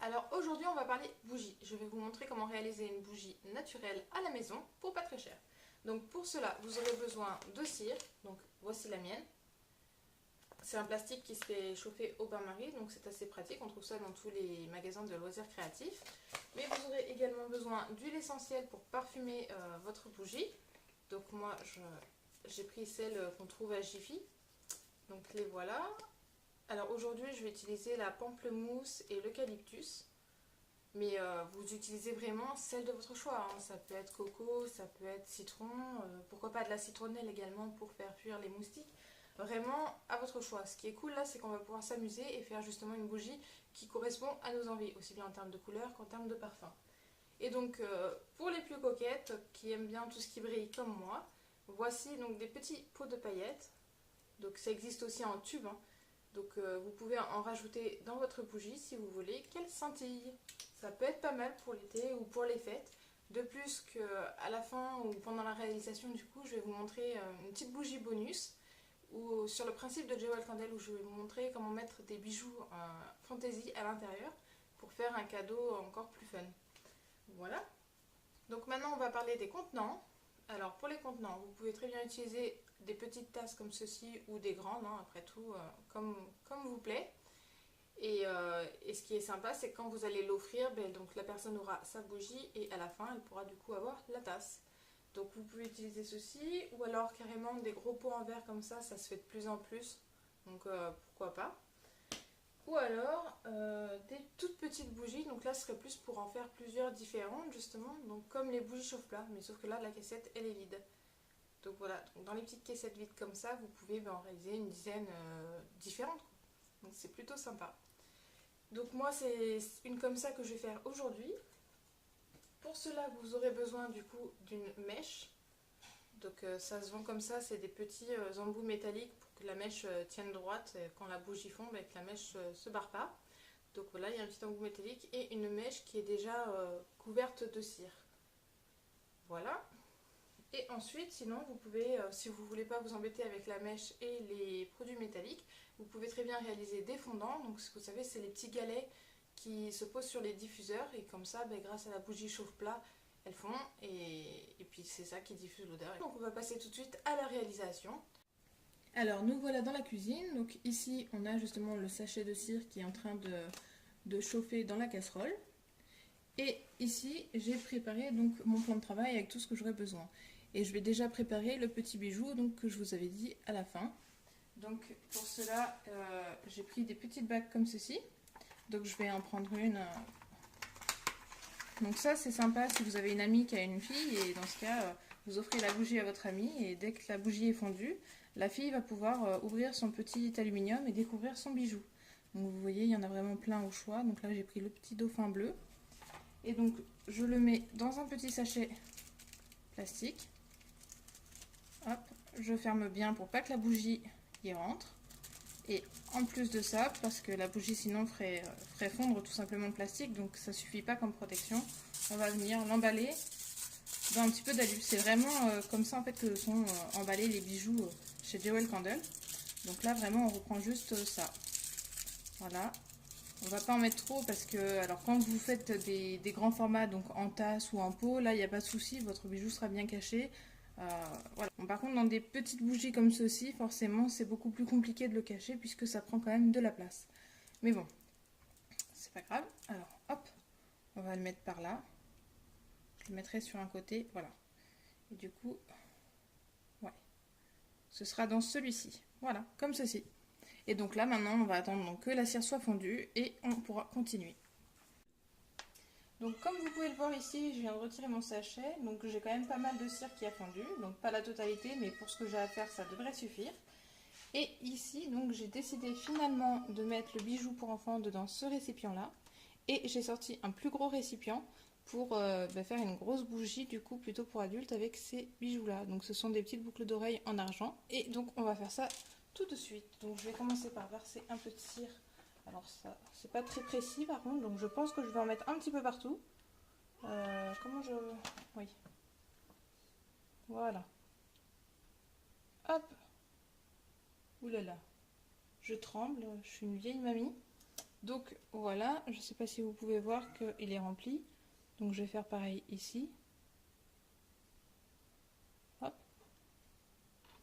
Alors aujourd'hui on va parler bougie. Je vais vous montrer comment réaliser une bougie naturelle à la maison pour pas très cher. Donc pour cela vous aurez besoin de cire, donc voici la mienne. C'est un plastique qui se fait chauffer au bain-marie, donc c'est assez pratique, on trouve ça dans tous les magasins de loisirs créatifs. Mais vous aurez également besoin d'huile essentielle pour parfumer votre bougie. Donc moi j'ai pris celle qu'on trouve à Jiffy, donc les voilà. Alors aujourd'hui je vais utiliser la pamplemousse et l'eucalyptus. Mais vous utilisez vraiment celle de votre choix, hein. Ça peut être coco, ça peut être citron, pourquoi pas de la citronnelle également pour faire fuir les moustiques. Vraiment à votre choix. Ce qui est cool là, c'est qu'on va pouvoir s'amuser et faire justement une bougie qui correspond à nos envies, aussi bien en termes de couleur qu'en termes de parfum. Et donc pour les plus coquettes, qui aiment bien tout ce qui brille comme moi, voici donc des petits pots de paillettes. Donc ça existe aussi en tube, hein. Donc vous pouvez en rajouter dans votre bougie si vous voulez qu'elle scintille. Ça peut être pas mal pour l'été ou pour les fêtes. De plus qu'à la fin ou pendant la réalisation du coup, je vais vous montrer une petite bougie bonus ou sur le principe de Jewel Candle où je vais vous montrer comment mettre des bijoux fantasy à l'intérieur pour faire un cadeau encore plus fun. Voilà. Donc maintenant on va parler des contenants. Alors pour les contenants, vous pouvez très bien utiliser des petites tasses comme ceci ou des grandes, hein, après tout, comme vous plaît. Et ce qui est sympa, c'est que quand vous allez l'offrir, donc la personne aura sa bougie et à la fin, elle pourra du coup avoir la tasse. Donc vous pouvez utiliser ceci ou alors carrément des gros pots en verre comme ça se fait de plus en plus. Donc pourquoi pas. Ou alors des toutes petites bougies, donc là ce serait plus pour en faire plusieurs différentes justement, donc comme les bougies chauffe-plat, mais sauf que là la caissette elle est vide. Donc voilà, donc dans les petites caissettes vides comme ça, vous pouvez en réaliser une dizaine différentes, quoi. Donc c'est plutôt sympa. Donc moi c'est une comme ça que je vais faire aujourd'hui. Pour cela vous aurez besoin du coup d'une mèche. Donc ça se vend comme ça, c'est des petits embouts métalliques pour que la mèche tienne droite quand la bougie fond, que la mèche se barre pas. Donc voilà, il y a un petit embout métallique et une mèche qui est déjà couverte de cire. Voilà. Et ensuite, sinon, vous pouvez, si vous ne voulez pas vous embêter avec la mèche et les produits métalliques, vous pouvez très bien réaliser des fondants. Donc, ce que vous savez, c'est les petits galets qui se posent sur les diffuseurs. Et comme ça, grâce à la bougie chauffe-plat, elles font. Et puis, c'est ça qui diffuse l'odeur. Donc, on va passer tout de suite à la réalisation. Alors, nous voilà dans la cuisine. Donc, ici, on a justement le sachet de cire qui est en train de chauffer dans la casserole. Et ici, j'ai préparé donc mon plan de travail avec tout ce que j'aurais besoin. Et je vais déjà préparer le petit bijou donc, que je vous avais dit à la fin. Donc pour cela, j'ai pris des petites bagues comme ceci. Donc je vais en prendre une. Donc ça c'est sympa si vous avez une amie qui a une fille. Et dans ce cas, vous offrez la bougie à votre amie. Et dès que la bougie est fondue, la fille va pouvoir ouvrir son petit aluminium et découvrir son bijou. Donc vous voyez, il y en a vraiment plein au choix. Donc là j'ai pris le petit dauphin bleu. Et donc je le mets dans un petit sachet plastique. Hop, je ferme bien pour pas que la bougie y rentre. Et en plus de ça, parce que la bougie sinon ferait fondre tout simplement le plastique, donc ça suffit pas comme protection, on va venir l'emballer dans un petit peu d'alu. C'est vraiment comme ça en fait que sont emballés les bijoux chez Jewel Candle. Donc là vraiment on reprend juste ça. Voilà. On va pas en mettre trop parce que alors quand vous faites des grands formats, donc en tasse ou en pot, là il n'y a pas de souci, votre bijou sera bien caché. Voilà. Bon, par contre dans des petites bougies comme ceci, forcément c'est beaucoup plus compliqué de le cacher puisque ça prend quand même de la place. Mais bon, c'est pas grave. Alors hop, on va le mettre par là. Je le mettrai sur un côté, voilà. Et du coup, ouais, ce sera dans celui-ci. Voilà, comme ceci. Et donc là maintenant on va attendre donc, que la cire soit fondue et on pourra continuer. Donc comme vous pouvez le voir ici, je viens de retirer mon sachet, donc j'ai quand même pas mal de cire qui a fondu, donc pas la totalité, mais pour ce que j'ai à faire, ça devrait suffire. Et ici, donc j'ai décidé finalement de mettre le bijou pour enfants dans ce récipient-là, et j'ai sorti un plus gros récipient pour faire une grosse bougie du coup plutôt pour adultes avec ces bijoux-là. Donc ce sont des petites boucles d'oreilles en argent, et donc on va faire ça tout de suite. Donc je vais commencer par verser un peu de cire. Alors ça, c'est pas très précis par contre, donc je pense que je vais en mettre un petit peu partout. Comment je... Oui. Voilà. Hop. Ouh là là. Je tremble, je suis une vieille mamie. Donc voilà, je ne sais pas si vous pouvez voir qu'il est rempli. Donc je vais faire pareil ici. Hop.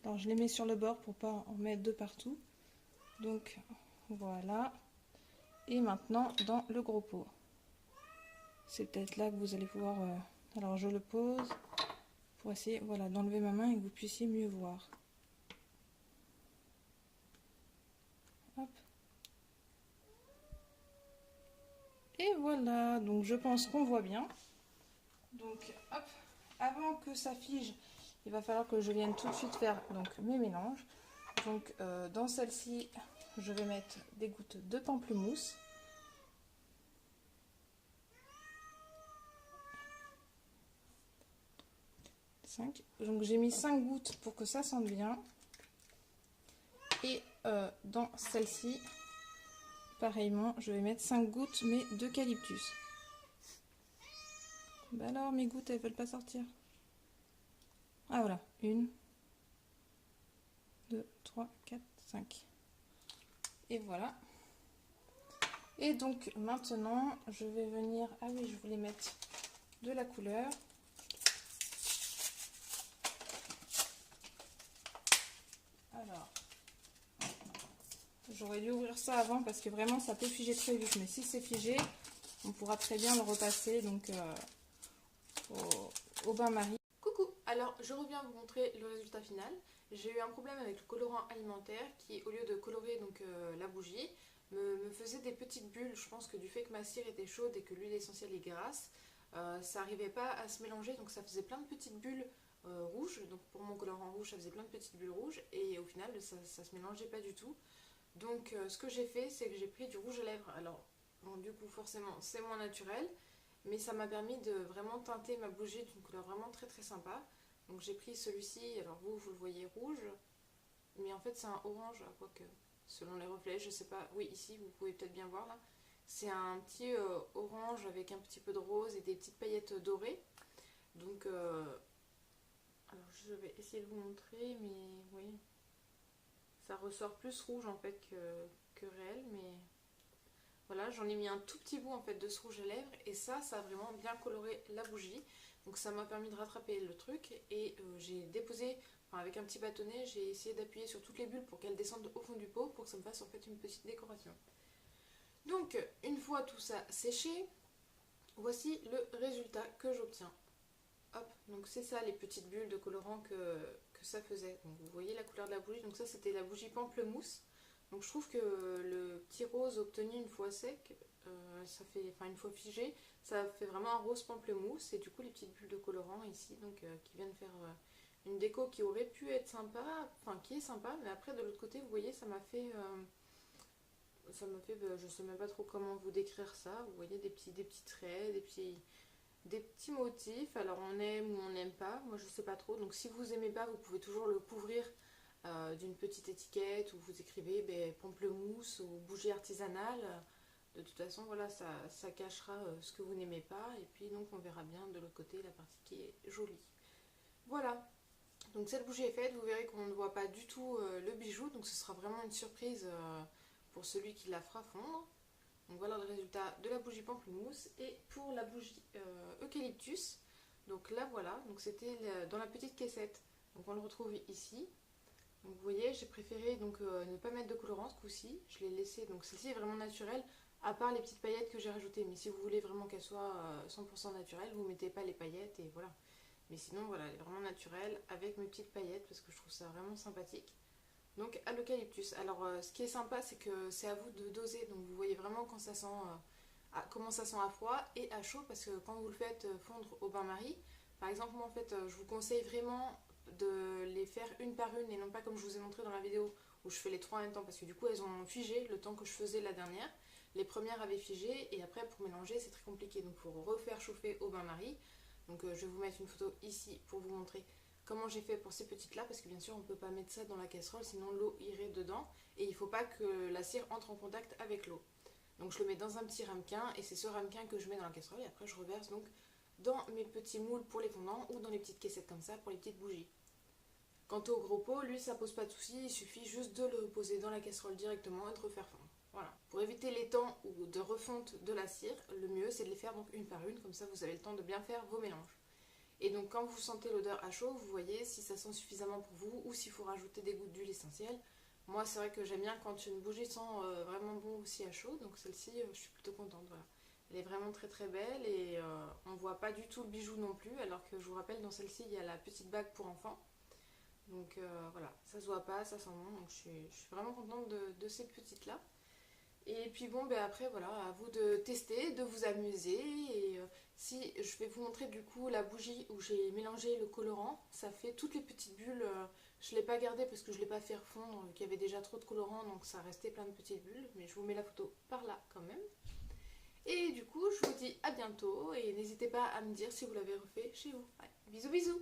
Alors je les mets sur le bord pour ne pas en mettre de partout. Donc voilà. Et maintenant dans le gros pot. C'est peut-être là que vous allez pouvoir... Alors je le pose pour essayer d'enlever ma main et que vous puissiez mieux voir. Hop. Et voilà, donc je pense qu'on voit bien. Donc hop, avant que ça fige, il va falloir que je vienne tout de suite faire donc mes mélanges. Donc dans celle-ci, je vais mettre des gouttes de pamplemousse. Donc j'ai mis 5 gouttes pour que ça sente bien. Et dans celle-ci, pareillement, je vais mettre 5 gouttes mais d'eucalyptus. Bah alors mes gouttes elles veulent pas sortir. Ah voilà, 1, 2, 3, 4, 5. Et voilà. Et donc maintenant je vais venir, ah oui je voulais mettre de la couleur. Alors, j'aurais dû ouvrir ça avant parce que vraiment ça peut figer très vite, mais si c'est figé, on pourra très bien le repasser donc au bain-marie. Coucou, alors je reviens vous montrer le résultat final. J'ai eu un problème avec le colorant alimentaire qui, au lieu de colorer donc, la bougie, me faisait des petites bulles. Je pense que du fait que ma cire était chaude et que l'huile essentielle est grasse, ça n'arrivait pas à se mélanger, donc ça faisait plein de petites bulles rouges. Donc pour mon colorant rouge, ça faisait plein de petites bulles rouges et au final ça se mélangeait pas du tout. Donc ce que j'ai fait, c'est que j'ai pris du rouge à lèvres. Alors bon, du coup forcément c'est moins naturel, mais ça m'a permis de vraiment teinter ma bougie d'une couleur vraiment très très sympa. Donc j'ai pris celui-ci, alors vous le voyez rouge, mais en fait c'est un orange, quoique selon les reflets, je sais pas, oui ici vous pouvez peut-être bien voir là. C'est un petit orange avec un petit peu de rose et des petites paillettes dorées. Donc alors je vais essayer de vous montrer, mais oui, ça ressort plus rouge en fait que réel, mais voilà, j'en ai mis un tout petit bout en fait de ce rouge à lèvres et ça a vraiment bien coloré la bougie. Donc ça m'a permis de rattraper le truc et j'ai déposé, enfin avec un petit bâtonnet, j'ai essayé d'appuyer sur toutes les bulles pour qu'elles descendent au fond du pot pour que ça me fasse en fait une petite décoration. Donc une fois tout ça séché, voici le résultat que j'obtiens. Hop, donc c'est ça les petites bulles de colorant que ça faisait. Donc vous voyez la couleur de la bougie, donc ça c'était la bougie pamplemousse. Donc je trouve que le petit rose obtenu une fois sec, ça fait, enfin une fois figé, ça fait vraiment un rose pamplemousse et du coup les petites bulles de colorant ici donc qui viennent faire une déco qui aurait pu être sympa, enfin qui est sympa, mais après de l'autre côté vous voyez ça m'a fait, je sais même pas trop comment vous décrire ça. Vous voyez des petits traits, des petits motifs. Alors on aime ou on n'aime pas, moi je sais pas trop. Donc si vous aimez pas, vous pouvez toujours le couvrir d'une petite étiquette où vous écrivez pamplemousse ou bougie artisanale. De toute façon voilà, ça cachera ce que vous n'aimez pas et puis donc on verra bien de l'autre côté la partie qui est jolie. Voilà, donc cette bougie est faite, vous verrez qu'on ne voit pas du tout le bijou, donc ce sera vraiment une surprise pour celui qui la fera fondre. Donc voilà le résultat de la bougie pamplemousse. Et pour la bougie eucalyptus, donc là voilà, donc c'était dans la petite caissette. Donc on le retrouve ici. Donc vous voyez, j'ai préféré donc ne pas mettre de colorant ce coup-ci. Je l'ai laissé, donc celle-ci est vraiment naturelle, à part les petites paillettes que j'ai rajoutées. Mais si vous voulez vraiment qu'elle soit 100% naturelle, vous mettez pas les paillettes et voilà. Mais sinon voilà, elle est vraiment naturelle avec mes petites paillettes parce que je trouve ça vraiment sympathique. Donc à l'eucalyptus. Alors ce qui est sympa c'est que c'est à vous de doser. Donc vous voyez vraiment quand ça sent, comment ça sent à froid et à chaud. Parce que quand vous le faites fondre au bain-marie, par exemple moi en fait je vous conseille vraiment de les faire une par une. Et non pas comme je vous ai montré dans la vidéo où je fais les trois en même temps. Parce que du coup elles ont figé le temps que je faisais la dernière. Les premières avaient figé et après pour mélanger c'est très compliqué. Donc il faut refaire chauffer au bain-marie. Donc je vais vous mettre une photo ici pour vous montrer comment j'ai fait pour ces petites là, parce que bien sûr on ne peut pas mettre ça dans la casserole sinon l'eau irait dedans et il ne faut pas que la cire entre en contact avec l'eau. Donc je le mets dans un petit ramequin et c'est ce ramequin que je mets dans la casserole et après je reverse donc dans mes petits moules pour les fondants ou dans les petites caissettes comme ça pour les petites bougies. Quant au gros pot, lui ça pose pas de soucis, il suffit juste de le poser dans la casserole directement et de refaire fondre. Voilà. Pour éviter l'étang ou de refonte de la cire, le mieux c'est de les faire donc une par une, comme ça vous avez le temps de bien faire vos mélanges. Et donc quand vous sentez l'odeur à chaud, vous voyez si ça sent suffisamment pour vous ou s'il faut rajouter des gouttes d'huile essentielle. Moi c'est vrai que j'aime bien quand une bougie sent vraiment bon aussi à chaud, donc celle-ci je suis plutôt contente, voilà. Elle est vraiment très très belle et on voit pas du tout le bijou non plus, alors que je vous rappelle dans celle-ci il y a la petite bague pour enfants. Donc voilà, ça se voit pas, ça sent bon, donc je suis vraiment contente de ces petites là. Et puis bon, ben après, voilà, à vous de tester, de vous amuser. Et si je vais vous montrer du coup la bougie où j'ai mélangé le colorant, ça fait toutes les petites bulles. Je ne l'ai pas gardé parce que je ne l'ai pas fait refondre, qu'il y avait déjà trop de colorant, donc ça restait plein de petites bulles. Mais je vous mets la photo par là quand même. Et du coup, je vous dis à bientôt et n'hésitez pas à me dire si vous l'avez refait chez vous. Ouais, bisous bisous!